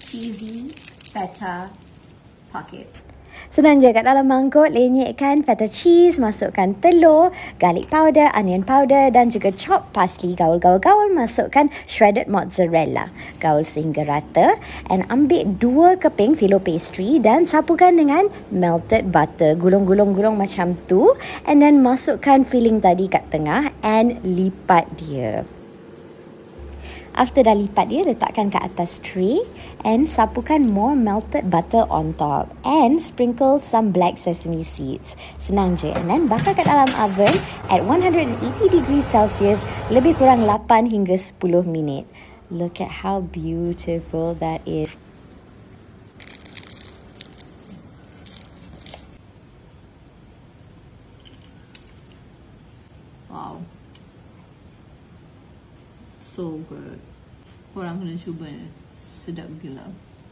cheesy feta pockets. Senang je, kat dalam mangkuk lenyekkan feta cheese, masukkan telur, garlic powder, onion powder dan juga chopped parsley. Gaul-gaul-gaul, masukkan shredded mozzarella. Gaul sehingga rata and ambil 2 keping phyllo pastry dan sapukan dengan melted butter. Gulung-gulung-gulung macam tu and then masukkan filling tadi kat tengah and lipat dia. After dah lipat dia, letakkan ke atas tray and sapukan more melted butter on top and sprinkle some black sesame seeds. Senang je. And then bakar kat dalam oven at 180 degrees Celsius lebih kurang 8 hingga 10 minit. Look at how beautiful that is. Wow. So good. Korang kena cuba. Sedap gila.